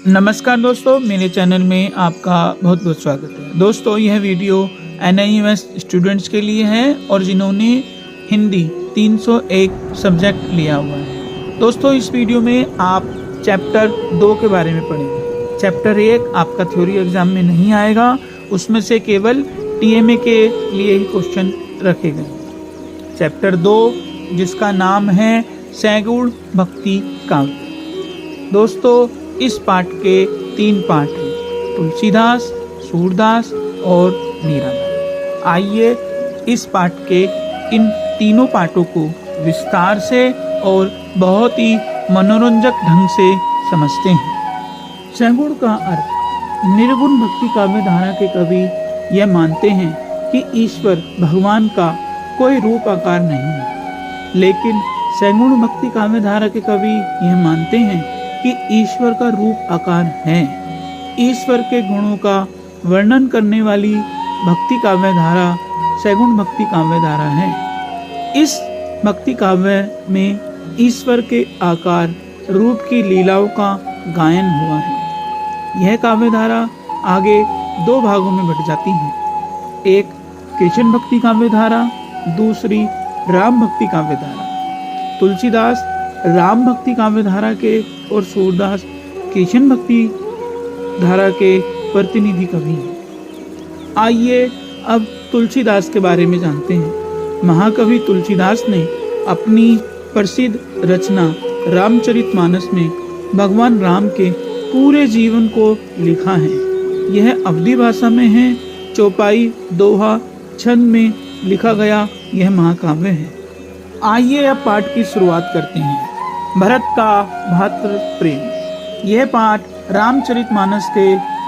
नमस्कार दोस्तों, मेरे चैनल में आपका बहुत बहुत स्वागत है। दोस्तों, यह वीडियो NIMS स्टूडेंट्स के लिए है और जिन्होंने हिंदी 301 सब्जेक्ट लिया हुआ है। दोस्तों, इस वीडियो में आप चैप्टर 2 के बारे में पढ़ेंगे। चैप्टर 1 आपका थ्योरी एग्जाम में नहीं आएगा, उसमें से केवल TMA के लिए ही क्वेश्चन रखे गए। चैप्टर 2 जिसका नाम है सैगुण भक्ति काव्य। दोस्तों, इस पाठ के 3 पाठ हैं, तुलसीदास, सूरदास और मीराबाई। आइए इस पाठ के इन तीनों पाठों को विस्तार से और बहुत ही मनोरंजक ढंग से समझते हैं। सैगुण का अर्थ। निर्गुण भक्ति काव्य धारा के कवि यह मानते हैं कि ईश्वर भगवान का कोई रूप आकार नहीं है, लेकिन सैगुण भक्ति काव्य धारा के कवि यह मानते हैं कि ईश्वर का रूप आकार है। ईश्वर के गुणों का वर्णन करने वाली भक्ति काव्य धारा सैगुण भक्ति काव्य धारा है। इस भक्ति काव्य में ईश्वर के आकार रूप की लीलाओं का गायन हुआ है। यह काव्य धारा आगे 2 भागों में बट जाती है। एक कृष्ण भक्ति काव्य धारा, दूसरी राम भक्ति काव्य धारा। तुलसीदास राम भक्ति काव्य धारा के और सूरदास कृष्ण भक्ति धारा के प्रतिनिधि कवि हैं। आइए अब तुलसीदास के बारे में जानते हैं। महाकवि तुलसीदास ने अपनी प्रसिद्ध रचना रामचरितमानस में भगवान राम के पूरे जीवन को लिखा है। यह अवधी भाषा में है, चौपाई, दोहा, छंद में लिखा गया यह महाकाव्य है। आइए अब पाठ की शुरुआत करते हैं। भरत का भातृ प्रेम। यह पाठ रामचरितमानस के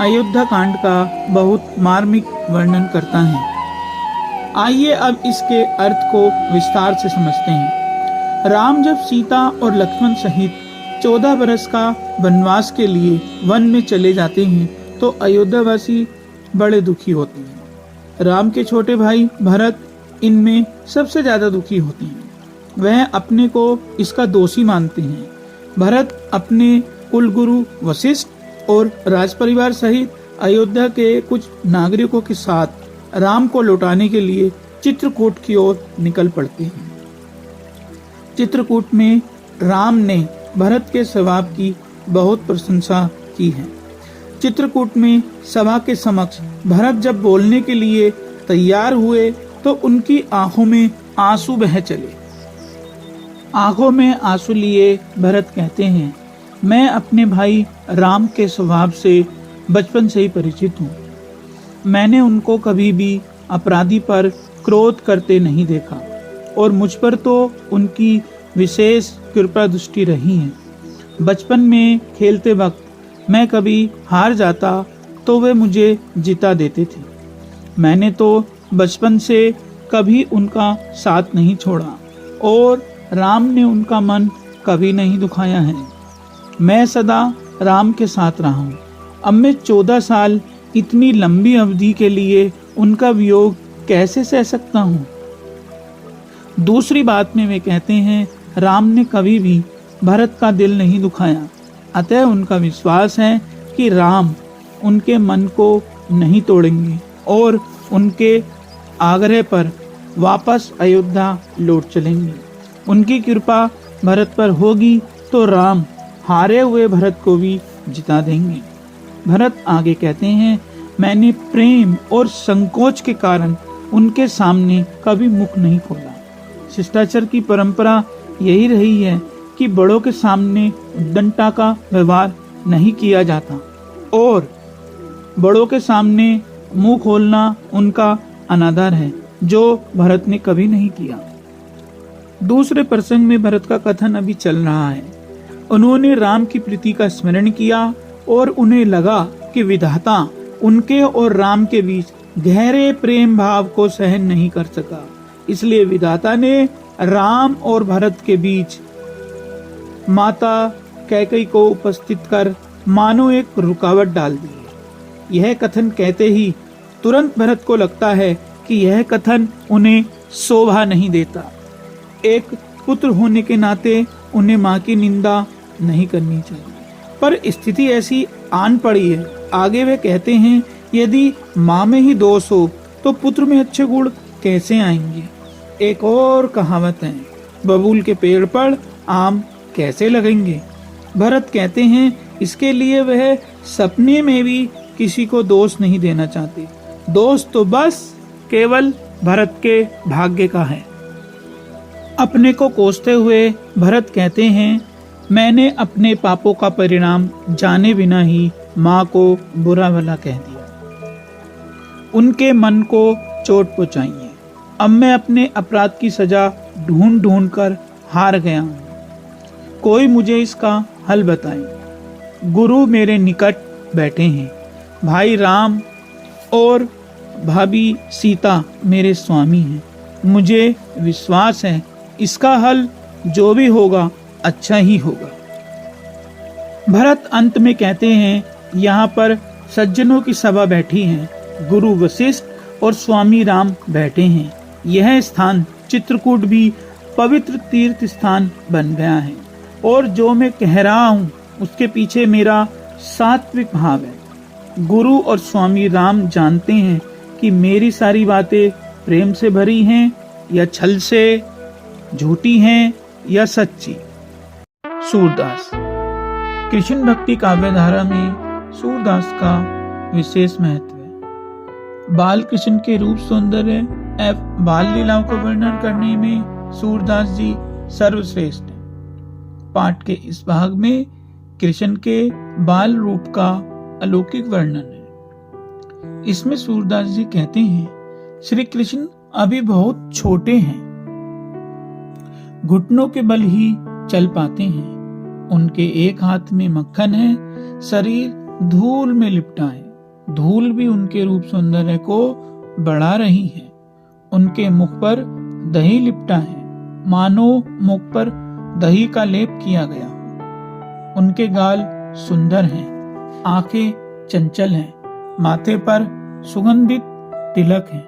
अयोध्या कांड का बहुत मार्मिक वर्णन करता है। आइए अब इसके अर्थ को विस्तार से समझते हैं। राम जब सीता और लक्ष्मण सहित 14 बरस का वनवास के लिए वन में चले जाते हैं तो अयोध्यावासी बड़े दुखी होते हैं। राम के छोटे भाई भरत इनमें सबसे ज्यादा दुखी होते हैं। वह अपने को इसका दोषी मानते हैं। भरत अपने कुलगुरु वशिष्ठ और राजपरिवार सहित अयोध्या के कुछ नागरिकों के साथ राम को लौटाने के लिए चित्रकूट की ओर निकल पड़ते हैं। चित्रकूट में राम ने भरत के स्वभाव की बहुत प्रशंसा की है। चित्रकूट में सभा के समक्ष भरत जब बोलने के लिए तैयार हुए तो उनकी आंखों में आंसू बह चले। आंखों में आंसू लिए भरत कहते हैं, मैं अपने भाई राम के स्वभाव से बचपन से ही परिचित हूँ। मैंने उनको कभी भी अपराधी पर क्रोध करते नहीं देखा और मुझ पर तो उनकी विशेष कृपा दृष्टि रही है। बचपन में खेलते वक्त मैं कभी हार जाता तो वे मुझे जिता देते थे। मैंने तो बचपन से कभी उनका साथ नहीं छोड़ा और राम ने उनका मन कभी नहीं दुखाया है। मैं सदा राम के साथ रहा हूँ। अब मैं 14 साल इतनी लंबी अवधि के लिए उनका वियोग कैसे सह सकता हूँ। दूसरी बात में वे कहते हैं, राम ने कभी भी भरत का दिल नहीं दुखाया, अतः उनका विश्वास है कि राम उनके मन को नहीं तोड़ेंगे और उनके आग्रह पर वापस अयोध्या लौट चलेंगे। उनकी कृपा भरत पर होगी तो राम हारे हुए भरत को भी जिता देंगे। भरत आगे कहते हैं, मैंने प्रेम और संकोच के कारण उनके सामने कभी मुख नहीं खोला। शिष्टाचार की परंपरा यही रही है कि बड़ों के सामने उद्दंडता का व्यवहार नहीं किया जाता और बड़ों के सामने मुंह खोलना उनका अनादर है, जो भरत ने कभी नहीं किया। दूसरे प्रसंग में भरत का कथन अभी चल रहा है। उन्होंने राम की प्रीति का स्मरण किया और उन्हें लगा कि विधाता उनके और राम के बीच गहरे प्रेम भाव को सहन नहीं कर सका, इसलिए विधाता ने राम और भरत के बीच माता कैकेयी को उपस्थित कर मानो एक रुकावट डाल दी। यह कथन कहते ही तुरंत भरत को लगता है कि यह कथन उन्हें शोभा नहीं देता। एक पुत्र होने के नाते उन्हें मां की निंदा नहीं करनी चाहिए, पर स्थिति ऐसी आन पड़ी है। आगे वे कहते हैं, यदि माँ में ही दोष हो तो पुत्र में अच्छे गुण कैसे आएंगे। एक और कहावत है, बबूल के पेड़ पर आम कैसे लगेंगे। भरत कहते हैं, इसके लिए वह सपने में भी किसी को दोष नहीं देना चाहते। दोष तो बस केवल भरत के भाग्य का है। अपने को कोसते हुए भरत कहते हैं, मैंने अपने पापों का परिणाम जाने बिना ही माँ को बुरा भला कह दिया, उनके मन को चोट पहुंचाई है। अब मैं अपने अपराध की सजा ढूंढ ढूंढ कर हार गया हूँ, कोई मुझे इसका हल बताए। गुरु मेरे निकट बैठे हैं, भाई राम और भाभी सीता मेरे स्वामी हैं। मुझे विश्वास है इसका हल जो भी होगा अच्छा ही होगा। भरत अंत में कहते हैं, यहाँ पर सज्जनों की सभा बैठी है, गुरु वशिष्ठ और स्वामी राम बैठे हैं। यह स्थान चित्रकूट भी पवित्र तीर्थ स्थान बन गया है और जो मैं कह रहा हूँ उसके पीछे मेरा सात्विक भाव है। गुरु और स्वामी राम जानते हैं कि मेरी सारी बातें प्रेम से भरी हैं या छल से, झूठी हैं या सच्ची। सूरदास। कृष्ण भक्ति काव्य धारा में सूरदास का विशेष महत्व है। बाल कृष्ण के रूप सौंदर्य एवं बाल लीलाओं का वर्णन करने में सूरदास जी सर्वश्रेष्ठ हैं। पाठ के इस भाग में कृष्ण के बाल रूप का अलौकिक वर्णन है। इसमें सूरदास जी कहते हैं, श्री कृष्ण अभी बहुत छोटे हैं, घुटनों के बल ही चल पाते हैं। उनके एक हाथ में मक्खन है, शरीर धूल में लिपटा है। धूल भी उनके रूप सौंदर्य को बढ़ा रही है। उनके मुख पर दही लिपटा है, मानो मुख पर दही का लेप किया गया। उनके गाल सुंदर हैं, आंखें चंचल हैं, माथे पर सुगंधित तिलक है,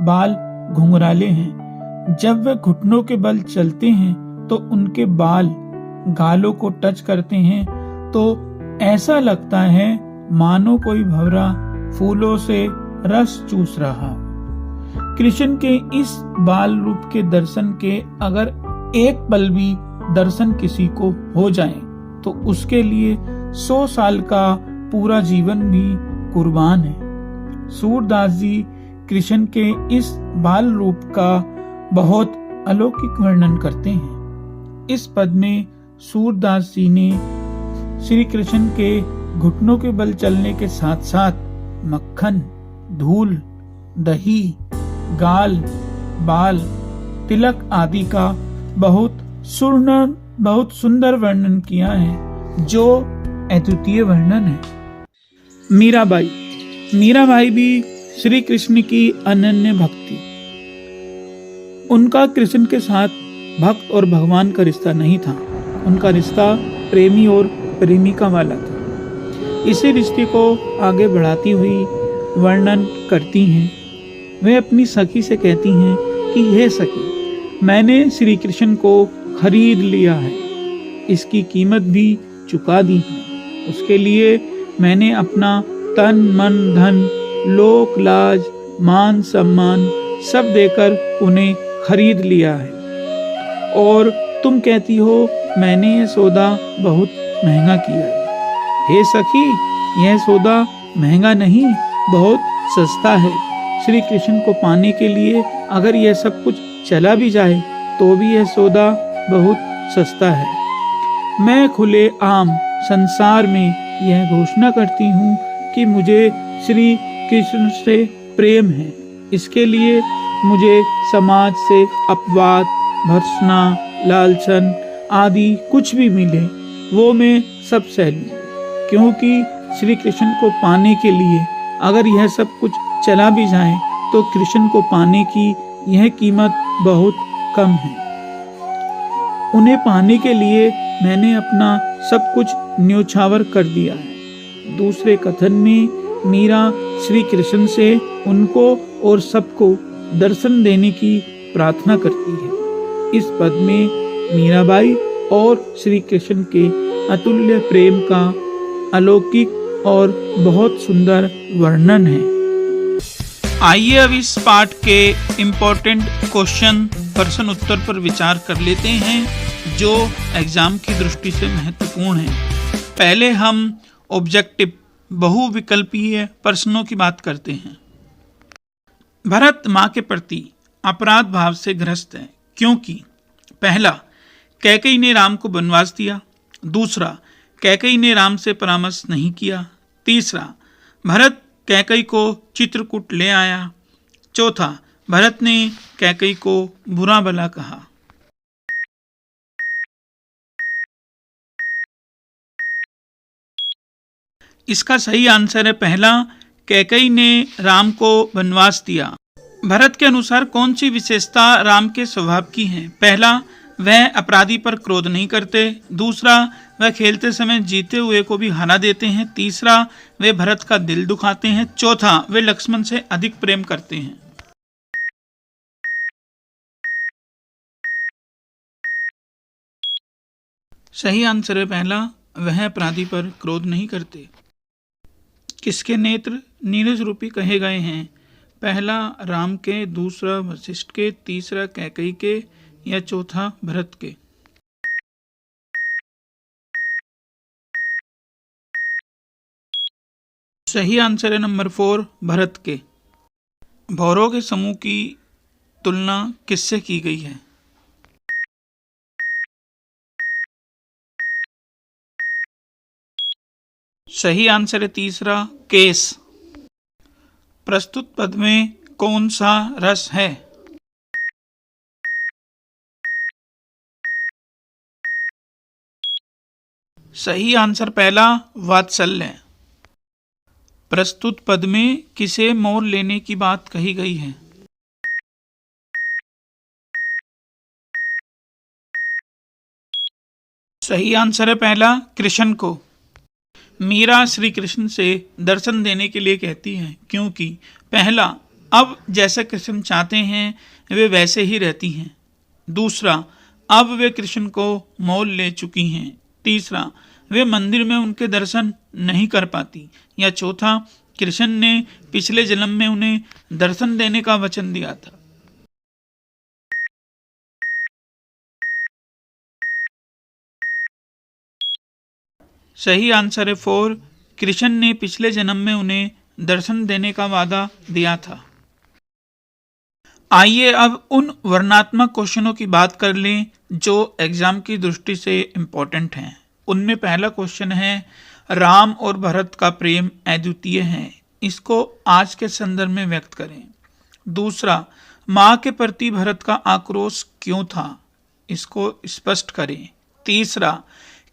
बाल घुंघराले हैं। जब वे घुटनों के बल चलते हैं तो उनके बाल गालों को टच करते हैं तो ऐसा लगता है मानो कोई भंवरा फूलों से रस चूस रहा। कृष्ण के इस बाल रूप के दर्शन के अगर एक पल भी दर्शन किसी को हो जाए तो उसके लिए 100 साल का पूरा जीवन भी कुर्बान है। सूरदास जी कृष्ण के इस बाल रूप का बहुत अलौकिक वर्णन करते हैं। इस पद में सूरदास जी ने श्री कृष्ण के घुटनों के बल चलने के साथ साथ मक्खन, धूल, दही, गाल, बाल, तिलक आदि का बहुत सुंदर वर्णन किया है, जो अद्वितीय वर्णन है। मीराबाई भी श्री कृष्ण की अनन्य भक्ति। उनका कृष्ण के साथ भक्त और भगवान का रिश्ता नहीं था, उनका रिश्ता प्रेमी और प्रेमिका वाला था। इसी रिश्ते को आगे बढ़ाती हुई वर्णन करती हैं। वे अपनी सखी से कहती हैं कि हे सखी, मैंने श्री कृष्ण को खरीद लिया है, इसकी कीमत भी चुका दी है। उसके लिए मैंने अपना तन मन धन, लोक लाज, मान सम्मान सब देकर उन्हें खरीद लिया है। और तुम कहती हो मैंने यह सौदा बहुत महंगा किया है। हे सखी, यह सौदा महंगा नहीं, बहुत सस्ता है। श्री कृष्ण को पाने के लिए अगर यह सब कुछ चला भी जाए तो भी यह सौदा बहुत सस्ता है। मैं खुले आम संसार में यह घोषणा करती हूँ कि मुझे श्री कृष्ण से प्रेम है। इसके लिए मुझे समाज से अपवाद, भर्त्सना, लालसन आदि कुछ भी मिले वो मैं सब सह लूं, क्योंकि श्री कृष्ण को पाने के लिए अगर यह सब कुछ चला भी जाए तो कृष्ण को पाने की यह कीमत बहुत कम है। उन्हें पाने के लिए मैंने अपना सब कुछ न्योछावर कर दिया है। दूसरे कथन में मीरा श्री कृष्ण से उनको और सबको दर्शन देने की प्रार्थना करती है। इस पद में मीराबाई और श्री कृष्ण के अतुल्य प्रेम का अलौकिक और बहुत सुंदर वर्णन है। आइए अब इस पाठ के इम्पोर्टेंट क्वेश्चन प्रश्न उत्तर पर विचार कर लेते हैं जो एग्जाम की दृष्टि से महत्वपूर्ण है। पहले हम ऑब्जेक्टिव बहुविकल्पीय प्रश्नों की बात करते हैं। भरत मां के प्रति अपराध भाव से ग्रस्त है क्योंकि पहला, कैकेयी ने राम को वनवास दिया। दूसरा, कैकेयी ने राम से परामर्श नहीं किया। तीसरा, भरत कैकेयी को चित्रकूट ले आया। चौथा, भरत ने कैकेयी को बुरा भला कहा। इसका सही आंसर है पहला, कैकेयी ने राम को वनवास दिया। भरत के अनुसार कौन सी विशेषता राम के स्वभाव की है? पहला, वह अपराधी पर क्रोध नहीं करते। दूसरा, वह खेलते समय जीते हुए को भी हरा देते हैं। तीसरा, वे भरत का दिल दुखाते हैं। चौथा, वे लक्ष्मण से अधिक प्रेम करते हैं। सही आंसर है पहला, वह अपराधी पर क्रोध नहीं करते। किसके नेत्र नीरज रूपी कहे गए हैं? पहला राम के, दूसरा वशिष्ठ के, तीसरा कैकेयी के या चौथा भरत के। सही आंसर है नंबर 4, भरत के। भौरों के समूह की तुलना किससे की गई है? सही आंसर है तीसरा, केस। प्रस्तुत पद में कौन सा रस है? सही आंसर पहला, वात्सल्य। प्रस्तुत पद में किसे मोल लेने की बात कही गई है? सही आंसर है पहला, कृष्ण को। मीरा श्री कृष्ण से दर्शन देने के लिए कहती है क्योंकि पहला, अब जैसा कृष्ण चाहते हैं वे वैसे ही रहती हैं। दूसरा, अब वे कृष्ण को मोल ले चुकी हैं। तीसरा, वे मंदिर में उनके दर्शन नहीं कर पाती। या चौथा, कृष्ण ने पिछले जन्म में उन्हें दर्शन देने का वचन दिया था। सही आंसर है 4, कृष्ण ने पिछले जन्म में उन्हें दर्शन देने का वादा दिया था। आइए अब उन वर्णनात्मक क्वेश्चनों की बात कर लें जो एग्जाम की दृष्टि से इम्पोर्टेंट हैं। उनमें पहला क्वेश्चन है, राम और भरत का प्रेम अद्वितीय है, इसको आज के संदर्भ में व्यक्त करें। दूसरा, माँ के प्रति भरत का आक्रोश क्यों था, इसको स्पष्ट करें। तीसरा,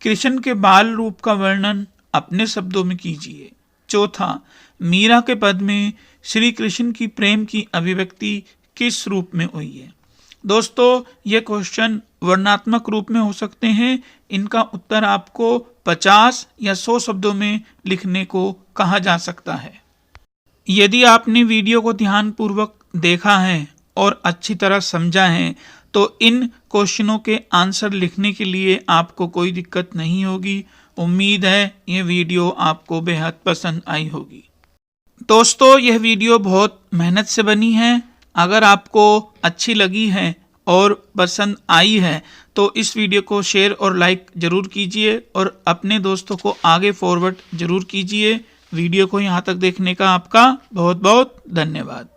कृष्ण के बाल रूप का वर्णन अपने शब्दों में कीजिए। चौथा, मीरा के पद में श्री कृष्ण की प्रेम की अभिव्यक्ति किस रूप में हुई है? दोस्तों, ये क्वेश्चन वर्णनात्मक रूप में हो सकते हैं। इनका उत्तर आपको 50 या 100 शब्दों में लिखने को कहा जा सकता है। यदि आपने वीडियो को ध्यानपूर्वक देखा है और अच्छी तरह समझा है तो इन क्वेश्चनों के आंसर लिखने के लिए आपको कोई दिक्कत नहीं होगी। उम्मीद है ये वीडियो आपको बेहद पसंद आई होगी। दोस्तों, यह वीडियो बहुत मेहनत से बनी है। अगर आपको अच्छी लगी है और पसंद आई है तो इस वीडियो को शेयर और लाइक जरूर कीजिए और अपने दोस्तों को आगे फॉरवर्ड जरूर कीजिए। वीडियो को यहाँ तक देखने का आपका बहुत बहुत धन्यवाद।